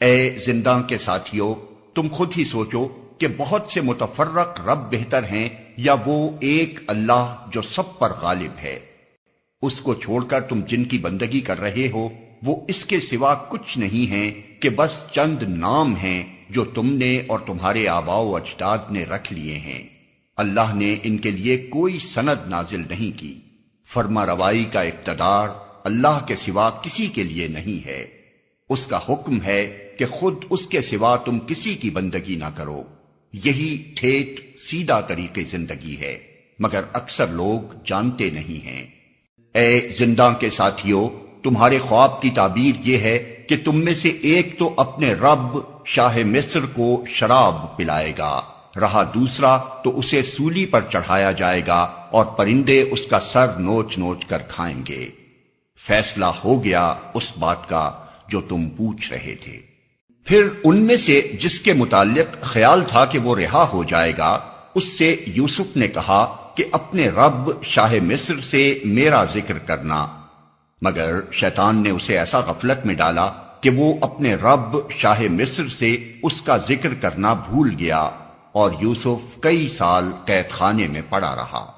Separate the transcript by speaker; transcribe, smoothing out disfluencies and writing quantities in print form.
Speaker 1: اے زندہ کے ساتھیو، تم خود ہی سوچو کہ بہت سے متفرق رب بہتر ہیں یا وہ ایک اللہ جو سب پر غالب ہے؟ اس کو چھوڑ کر تم جن کی بندگی کر رہے ہو وہ اس کے سوا کچھ نہیں ہیں کہ بس چند نام ہیں جو تم نے اور تمہارے آباء و اجداد نے رکھ لیے ہیں۔ اللہ نے ان کے لیے کوئی سند نازل نہیں کی۔ فرما روائی کا اقتدار اللہ کے سوا کسی کے لیے نہیں ہے۔ اس کا حکم ہے کہ خود اس کے سوا تم کسی کی بندگی نہ کرو۔ یہی ٹھیٹ سیدھا طریقے زندگی ہے، مگر اکثر لوگ جانتے نہیں ہیں۔ اے زندہ کے ساتھیو، تمہارے خواب کی تعبیر یہ ہے کہ تم میں سے ایک تو اپنے رب شاہ مصر کو شراب پلائے گا، رہا دوسرا تو اسے سولی پر چڑھایا جائے گا اور پرندے اس کا سر نوچ نوچ کر کھائیں گے۔ فیصلہ ہو گیا اس بات کا جو تم پوچھ رہے تھے۔ پھر ان میں سے جس کے متعلق خیال تھا کہ وہ رہا ہو جائے گا، اس سے یوسف نے کہا کہ اپنے رب شاہ مصر سے میرا ذکر کرنا، مگر شیطان نے اسے ایسا غفلت میں ڈالا کہ وہ اپنے رب شاہ مصر سے اس کا ذکر کرنا بھول گیا، اور یوسف کئی سال قید خانے میں پڑا رہا۔